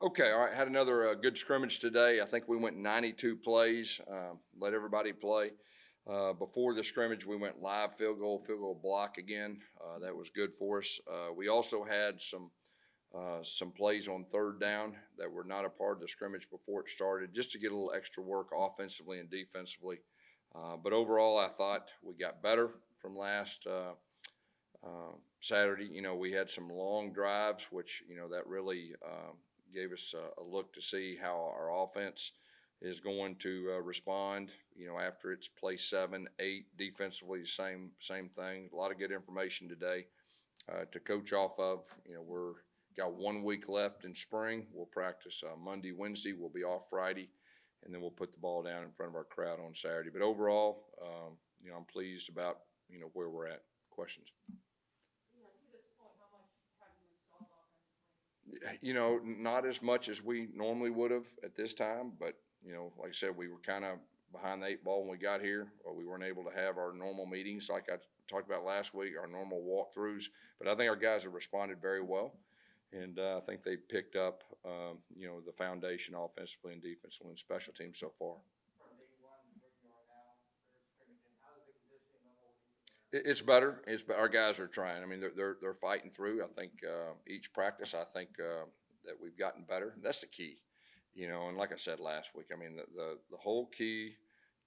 Okay, all right. Had another good scrimmage today. I think we went 92 plays, let everybody play. Before the scrimmage, we went live field goal block again. That was good for us. We also had some plays on third down that were not a part of the scrimmage before it started, just to get a little extra work offensively and defensively. But overall, I thought we got better from last Saturday. We had some long drives, which that really gave us a look to see how our offense is going to respond. After it's play 7, 8 defensively, same thing. A lot of good information today to coach off of. We're got 1 week left in spring. We'll practice Monday, Wednesday. We'll be off Friday, and then we'll put the ball down in front of our crowd on Saturday. But overall, I'm pleased about where we're at. Questions? Not as much as we normally would have at this time, but like I said, we were kind of behind the 8 ball when we got here. We weren't able to have our normal meetings like I talked about last week, our normal walkthroughs. But I think our guys have responded very well, and I think they picked up, the foundation offensively and defensively and special teams so far. It's better. Our guys are trying. I mean, they're fighting through. I think each practice, I think that we've gotten better. That's the key, And like I said last week, I mean, the whole key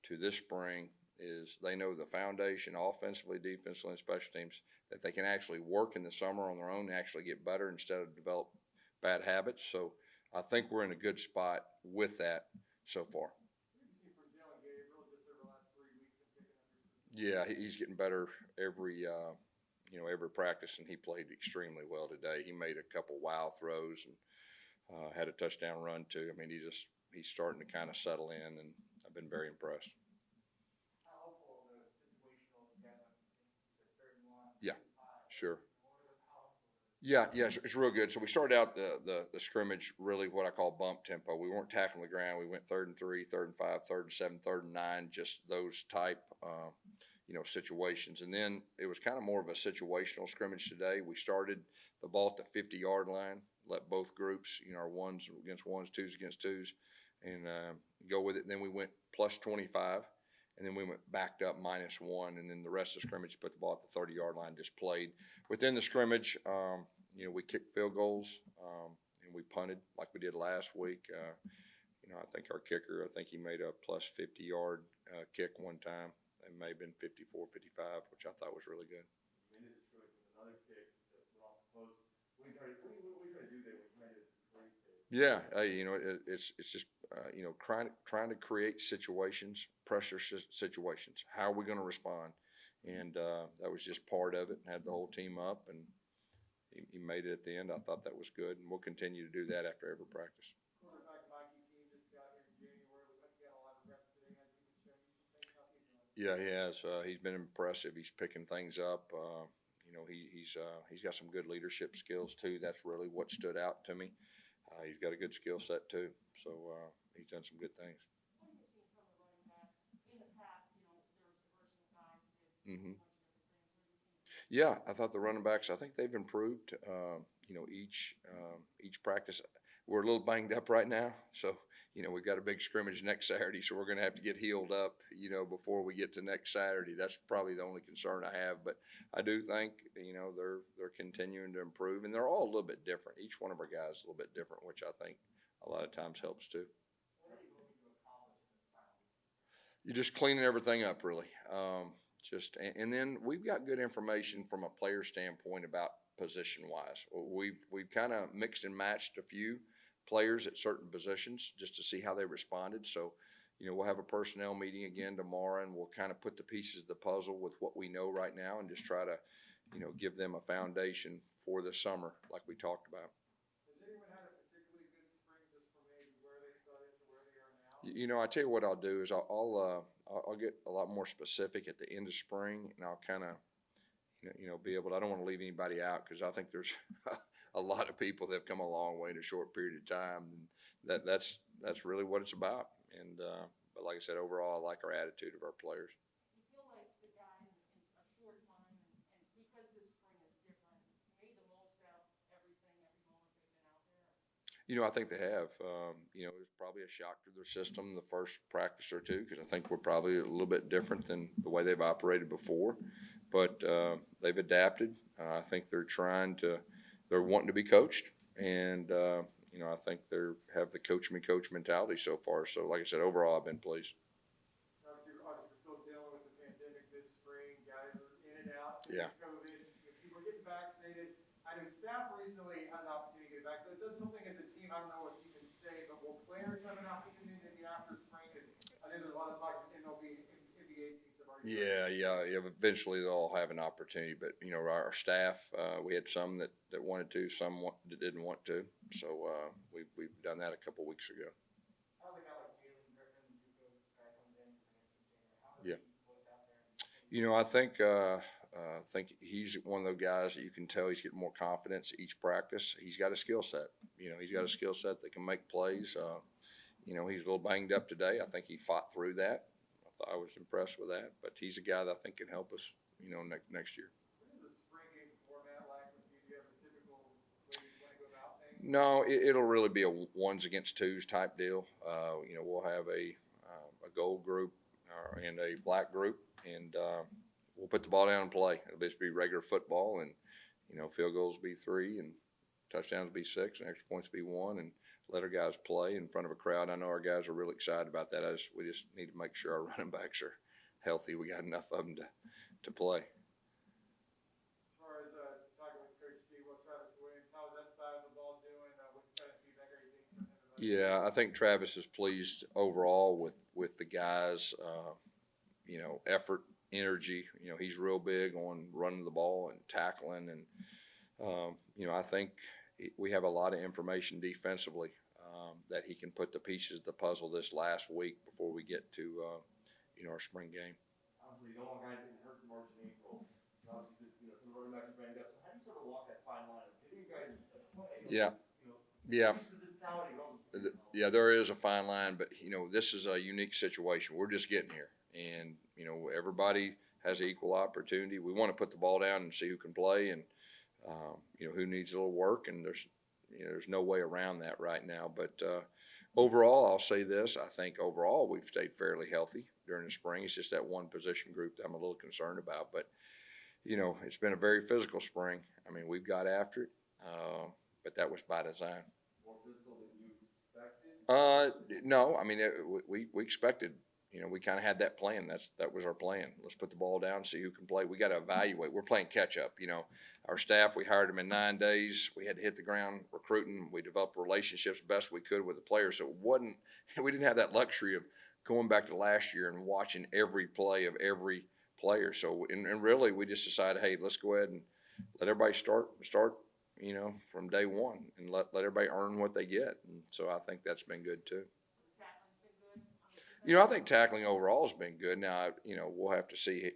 to this spring is they know the foundation, offensively, defensively, and special teams, that they can actually work in the summer on their own and actually get better instead of develop bad habits. So I think we're in a good spot with that so far. Yeah, he's getting better every practice, and he played extremely well today. He made a couple wow throws and had a touchdown run too. I mean, he's starting to kind of settle in, and I've been very impressed. Yeah, sure. Yeah, it's real good. So we started out the scrimmage really what I call bump tempo. We weren't tackling the ground. We went 3rd and 3, 3rd and 5, 3rd and 7, 3rd and 9, just those type situations. And then it was kind of more of a situational scrimmage today. We started the ball at the 50-yard line, let both groups, our ones against ones, twos against twos, and go with it. And then we went plus 25. And then we went backed up -1, and then the rest of the scrimmage put the ball at the 30-yard line, just played. Within the scrimmage, we kicked field goals, and we punted like we did last week. I think our kicker, he made a plus 50-yard kick one time. It may have been 54, 55, which I thought was really good. You ended the scrimmage with another kick that went off the post. What are you trying to do there when you made a great kick? Yeah, it's just trying to create situations, pressure situations. How are we going to respond? And that was just part of it. Had the whole team up, and he made it at the end. I thought that was good, and we'll continue to do that after every practice. Yeah, he has. He's been impressive. He's picking things up. He's got some good leadership skills too. That's really what stood out to me. He's got a good skill set too, so he's done some good things. What have you seen from the running backs in the past? There were some versatile guys who did a bunch of different things. What have you seen? Yeah, I thought the running backs, I think they've improved. Each practice, we're a little banged up right now, so we've got a big scrimmage next Saturday, so we're going to have to get healed up, before we get to next Saturday. That's probably the only concern I have, but I do think they're continuing to improve, and they're all a little bit different. Each one of our guys is a little bit different, which I think a lot of times helps too. What are you looking to accomplish in this final week? You're just cleaning everything up, really. And then we've got good information from a player standpoint about position-wise. We've kind of mixed and matched a few players at certain positions just to see how they responded. So, we'll have a personnel meeting again tomorrow, and we'll kind of put the pieces of the puzzle with what we know right now and just try to, give them a foundation for the summer like we talked about. Has anyone had a particularly good spring just from maybe where they started to where they are now? I tell you what I'll do is I'll get a lot more specific at the end of spring, and I'll kind of, be able to, I don't want to leave anybody out because I think there's a lot of people that have come a long way in a short period of time. And that's really what it's about. And, but like I said, overall, I like our attitude of our players. You feel like the guys in a short time, and because this spring is different, made the most out of every moment they've been out there? I think they have. It was probably a shock to their system the first practice or two because I think we're probably a little bit different than the way they've operated before. But they've adapted. I think they're wanting to be coached, and I think they have the coach me coach mentality so far. So, like I said, overall, I've been pleased. Obviously, we're still dealing with the pandemic this spring. Guys are in and out. Yeah. COVID. People are getting vaccinated. I know staff recently had an opportunity to get vaccinated. That's something as a team. I don't know what you can say, but will players have an opportunity maybe after spring? Because I know there's a lot of talk with MLB and NBA teams have already. Yeah. Eventually, they'll all have an opportunity. But our staff, we had some that wanted to, some that didn't want to. So we've done that a couple weeks ago. Yeah. I think he's one of those guys that you can tell he's getting more confidence each practice. He's got a skill set. He's got a skill set that can make plays. He's a little banged up today. I think he fought through that. I was impressed with that. But he's a guy that I think can help us, next year. What is the spring game format like with you? Do you have a typical way you want to go about things? No, it'll really be a ones against twos type deal. We'll have a gold group and a black group, and we'll put the ball down and play. It'll just be regular football, and field goals be 3, and touchdowns be 6, and extra points be 1, and let our guys play in front of a crowd. I know our guys are really excited about that. We just need to make sure our running backs are healthy. We got enough of them to play. As far as talking with Coach G, Travis Williams, how's that side of the ball doing? What kind of feedback are you getting from him? Yeah, I think Travis is pleased overall with the guys. Effort, energy. He's real big on running the ball and tackling, and I think we have a lot of information defensively that he can put the pieces of the puzzle this last week before we get to our spring game. Obviously, you don't want guys getting hurt in March and April. Obviously, some of the running backs are banged up. So how do you sort of walk that fine line of getting you guys play? Yeah. Yeah, there is a fine line, but this is a unique situation. We're just getting here, and everybody has equal opportunity. We want to put the ball down and see who can play, and who needs a little work. And there's no way around that right now. But overall, I'll say this: I think overall we've stayed fairly healthy during the spring. It's just that one position group that I'm a little concerned about. But it's been a very physical spring. I mean, we've got after it, but that was by design. More physical than you expected? No, I mean we expected. We kind of had that plan. That was our plan. Let's put the ball down, see who can play. We got to evaluate. We're playing catch up. Our staff, we hired them in 9 days. We had to hit the ground recruiting. We developed relationships best we could with the players. So we didn't have that luxury of going back to last year and watching every play of every player. So and really we just decided, hey, let's go ahead and let everybody start from day one and let everybody earn what they get. And so I think that's been good too. I think tackling overall has been good. Now, we'll have to see,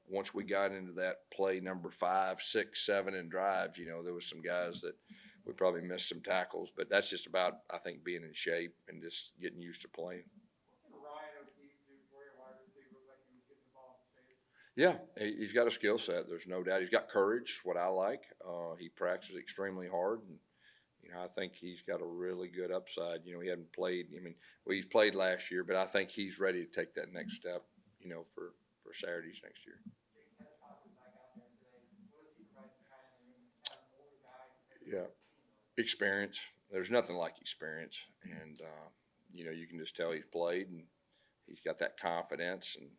once we got into that play number 5, 6, 7 and drive, there was some guys that we probably missed some tackles, but that's just about, I think, being in shape and just getting used to playing. What can Ryan O'Keefe do for you, wide receiver, like he was getting the ball in space? Yeah, he's got a skill set. There's no doubt. He's got courage, what I like. He practices extremely hard, and I think he's got a really good upside. He hadn't played. He's played last year, but I think he's ready to take that next step, for Saturdays next year. Yeah, experience. There's nothing like experience, and you can just tell he's played, and he's got that confidence, and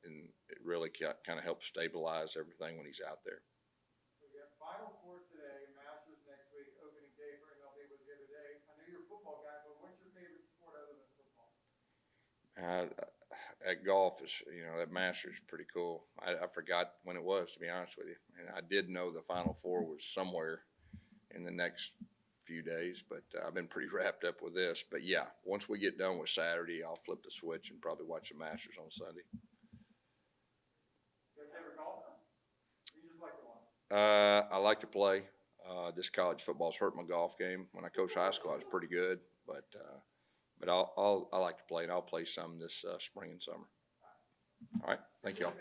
and it really kind of helps stabilize everything when he's out there. So we got Final Four today, Masters next week, opening day for MLB was the other day. I know you're a football guy, but what's your favorite sport other than football? At golf is, that Masters is pretty cool. I forgot when it was, to be honest with you, and I did know the Final Four was somewhere in the next few days, but I've been pretty wrapped up with this. But yeah, once we get done with Saturday, I'll flip the switch and probably watch the Masters on Sunday. Your favorite golfer? Or you just like to watch? I like to play. This college football's hurt my golf game. When I coached high school, I was pretty good, but I like to play, and I'll play some this spring and summer. All right, thank y'all.